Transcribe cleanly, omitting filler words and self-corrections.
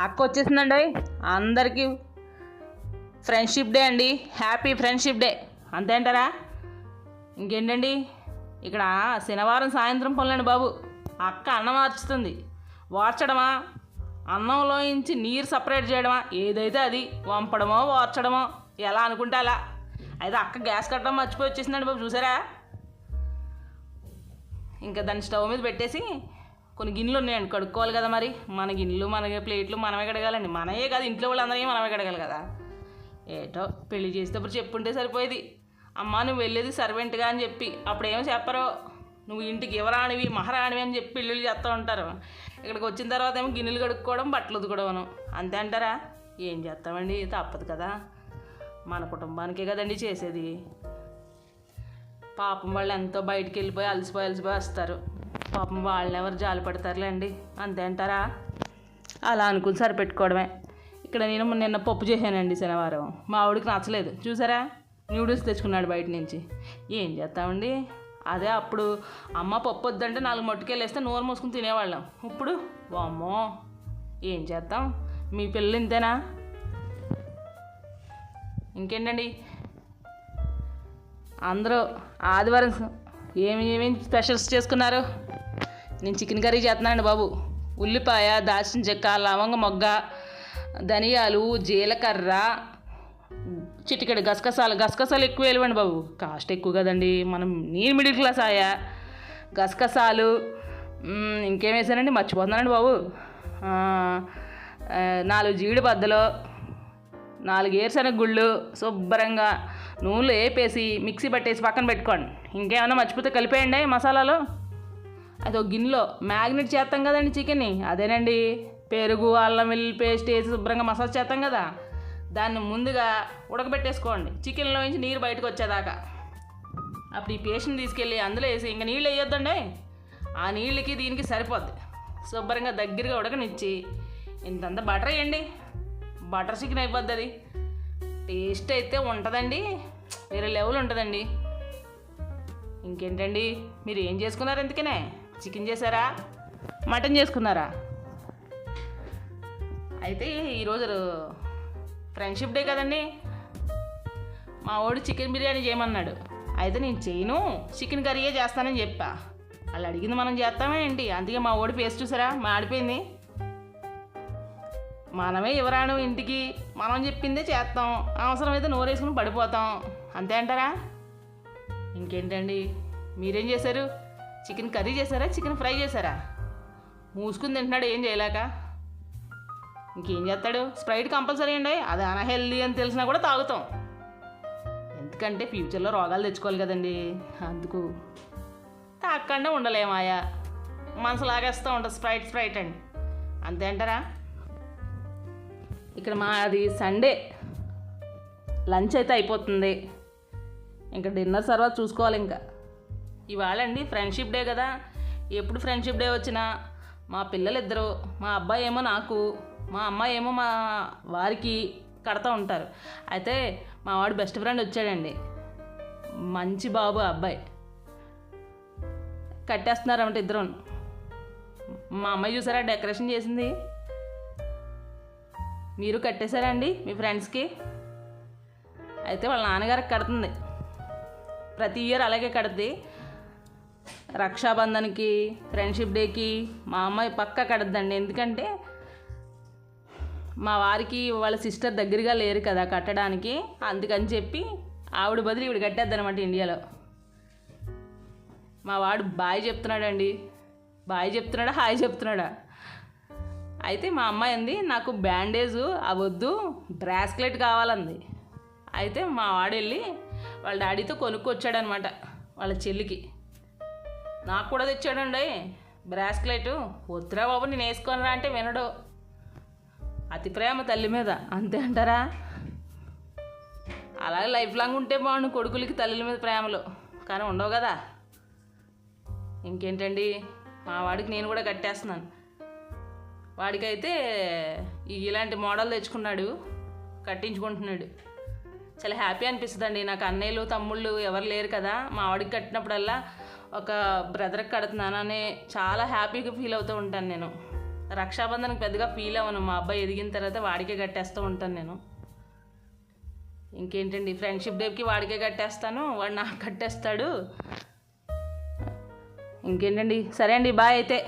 అక్క వచ్చేసిందండి. అందరికీ ఫ్రెండ్షిప్ డే అండి. Happy friendship day. అంతే అంటారా? ఇంకేంటండి, ఇక్కడ శనివారం సాయంత్రం పనులండి బాబు. అక్క అన్నం మార్చుతుంది. వార్చడమా, అన్నంలోంచి నీరు సపరేట్ చేయడమా, ఏదైతే అది వంపడమో వార్చడమో, ఎలా అనుకుంటే అలా. అయితే అక్క గ్యాస్ కట్టడం మర్చిపోయి వచ్చేసిందండి బాబు, చూసారా? ఇంకా దాన్ని స్టవ్ మీద పెట్టేసి కొన్ని గిన్నెలు ఉన్నాయండి, కడుక్కోవాలి కదా. మరి మన గిన్నెలు, మన ప్లేట్లు మనమే కడగాలండి. మనమే కాదు, ఇంట్లో వాళ్ళందరికీ మనమే కడగాలి కదా. ఏటో పెళ్లి చేసేటప్పుడు చెప్పుంటే సరిపోయేది. అమ్మ నువ్వు వెళ్ళేది సర్వెంట్గా అని చెప్పి, అప్పుడేమో చెప్పరు, నువ్వు ఇంటికి యువరాణివి మహారాణివి అని చెప్పి పెళ్ళిళ్ళు చేస్తూ ఉంటారు. ఇక్కడికి వచ్చిన తర్వాత ఏమో గిన్నెలు కడుక్కోవడం, బట్టలు ఉతుకోవడం. అంతే అంటారా? ఏం చేస్తామండి, తప్పదు కదా, మన కుటుంబానికే కదండి చేసేది. పాపం వాళ్ళు ఎంతో బయటికి వెళ్ళిపోయి అలసిపోయి వస్తారు. పాపం వాళ్ళని ఎవరు జాలి పడతారులేండి. అంతే అంటారా? అలా అనుకుని సరిపెట్టుకోవడమే. ఇక్కడ నేను నిన్న పప్పు చేశానండి శనివారం. మా ఆవిడికి నచ్చలేదు, చూసారా? న్యూడిల్స్ తెచ్చుకున్నాడు బయట నుంచి. ఏం చేస్తామండి, అదే అప్పుడు అమ్మ పప్పు వద్దంటే 4 మొట్టుకెళ్ళేస్తే నోరు మూసుకుని తినేవాళ్ళం. ఇప్పుడు వామ్మో, ఏం చేస్తాం. మీ పిల్లలు ఇంతేనా? ఇంకేంటండి, అందరూ ఆదివారం ఏమేమి స్పెషల్స్ చేసుకున్నారు? నేను చికెన్ కర్రీ చేస్తున్నానండి బాబు. ఉల్లిపాయ, దాల్చిన చెక్క, లవంగ మొగ్గ, ధనియాలు, జీలకర్ర, చిటికెడు గసగసాలు ఎక్కువ వేయలేవండి బాబు, కాస్ట్ ఎక్కువ కదండి. నేను మిడిల్ క్లాస్ ఆయా. గసగసాలు, ఇంకేం వేసానండి, మర్చిపోతున్నానండి బాబు. 4 జీడి బద్దలు, 4 ఏరుశనగ గుళ్ళు శుభ్రంగా నూనెలో వేపేసి మిక్సీ పట్టేసి పక్కన పెట్టుకోండి. ఇంకేమైనా మర్చిపోతే కలిపేయండి మసాలాలో. అది ఒక గిన్నెలో మ్యాగ్నెట్ చేస్తాం కదండి చికెన్ని, అదేనండి పెరుగు, అల్లం వెల్లుల్లి పేస్ట్ వేసి శుభ్రంగా మసాలా చేస్తాం కదా, దాన్ని ముందుగా ఉడకబెట్టేసుకోండి చికెన్లో నుంచి నీరు బయటకు వచ్చేదాకా. అప్పుడు ఈ పేస్ట్ని తీసుకెళ్ళి అందులో వేసి ఇంకా నీళ్ళు వేయొద్దండి. ఆ నీళ్ళకి దీనికి సరిపోద్ది. శుభ్రంగా దగ్గరగా ఉడకనిచ్చి ఇంతంత బటర్ వేయండి. బటర్ చికెన్ అయిపోద్ది. అది టేస్ట్ అయితే ఉంటుందండి, వేరే లెవెల్ ఉంటుందండి. ఇంకేంటండి, మీరు ఏం చేసుకున్నారు? ఎందుకనే చికెన్ చేశారా, మటన్ చేసుకున్నారా? అయితే ఈరోజు ఫ్రెండ్షిప్ డే కదండి. మా వాడు చికెన్ బిర్యానీ చేయమన్నాడు. అయితే నేను చేయను, చికెన్ కర్రీయే చేస్తానని చెప్పా. వాళ్ళు అడిగింది మనం చేస్తామే ఏంటి? అందుకే మా వాడి ఫేస్ చూసారా, మాడిపోయింది. మనమే యువరాణు ఇంటికి, మనం చెప్పిందే చేస్తాం, అవసరమైతే నోరేసుకుని పడిపోతాం. అంతే అంటారా? ఇంకేంటండి, మీరేం చేశారు? చికెన్ కర్రీ చేశారా, చికెన్ ఫ్రై చేశారా? మూసుకుని తింటున్నాడు ఏం చేయలేక. ఇంకేం చేస్తాడు? స్ప్రైట్ కంపల్సరీ అండి, అది అన్హెల్దీ అని తెలిసినా కూడా తాగుతాం. ఎందుకంటే ఫ్యూచర్లో రోగాలు తెచ్చుకోవాలి కదండి. అందుకు తాగకుండా ఉండలేమాయా, మనసు లాగేస్తూ ఉంటుంది స్ప్రైట్ అండి. అంతే అంటారా? ఇక్కడ మాది సండే లంచ్ అయితే అయిపోతుంది, ఇంకా డిన్నర్ తర్వాత చూసుకోవాలి. ఇంకా ఇవాళ అండి ఫ్రెండ్షిప్ డే కదా. ఎప్పుడు ఫ్రెండ్షిప్ డే వచ్చినా మా పిల్లలు ఇద్దరు, మా అబ్బాయి ఏమో నాకు, మా అమ్మాయి ఏమో మా వారికి కడతా ఉంటారు. అయితే మా వాడు బెస్ట్ ఫ్రెండ్ వచ్చాడండి, మంచి బాబు అబ్బాయి. కట్టేస్తున్నారన్నమాట ఇద్దరు. మా అమ్మాయి చూసారా డెకరేషన్ చేసింది? మీరు కట్టేశారా అండి మీ ఫ్రెండ్స్కి? అయితే వాళ్ళ నాన్నగారికి కడుతుంది, ప్రతి ఇయర్ అలాగే కడుతుంది. రక్షాబంధన్కి, ఫ్రెండ్షిప్ డేకి మా అమ్మాయి పక్కా కడద్దండి. ఎందుకంటే మా వారికి వాళ్ళ సిస్టర్ దగ్గరగా లేరు కదా కట్టడానికి, అందుకని చెప్పి ఆవిడ బదులు ఈవిడ కట్టేద్దనమాట ఇండియాలో. మా వాడు బాయ్ చెప్తున్నాడండి, బాయ్ చెప్తున్నాడా హాయ్ చెప్తున్నాడా? అయితే మా అమ్మాయి అంది నాకు బ్యాండేజ్ అవద్దు, బ్రాస్లెట్ కావాలంది. అయితే మా వాడు వెళ్ళి వాళ్ళ డాడీతో కొనుక్కొచ్చాడనమాట వాళ్ళ చెల్లికి. నాకు కూడా తెచ్చాడండి బ్రాస్లెట్. వద్దురా బాబు నేను వేసుకోనరా అంటే వినడు. అతి ప్రేమ తల్లి మీద, అంతే అంటారా? అలాగే లైఫ్ లాంగ్ ఉంటే బాగుండు కొడుకులకి తల్లిల మీద ప్రేమలు, కానీ ఉండవు కదా. ఇంకేంటండి, మా వాడికి నేను కూడా కట్టేస్తున్నాను. వాడికైతే ఇలాంటి మోడల్ తెచ్చుకున్నాడు, కట్టించుకుంటున్నాడు. చాలా హ్యాపీ అనిపిస్తుందండి. నాకు అన్నయ్యలు తమ్ముళ్ళు ఎవరు లేరు కదా, మా వాడికి కట్టినప్పుడల్లా ఒక బ్రదర్కి కడుతున్నానని చాలా హ్యాపీగా ఫీల్ అవుతూ ఉంటాను నేను. రక్షాబంధన్కి పెద్దగా ఫీల్ అవ్వను, మా అబ్బాయి ఎదిగిన తర్వాత వాడికే కట్టేస్తూ ఉంటాను నేను. ఇంకేంటండి, ఫ్రెండ్షిప్ డేకి వాడికే కట్టేస్తాను, వాడు నాకు కట్టేస్తాడు. ఇంకేంటండి, సరే అండి, బాయ్ అయితే.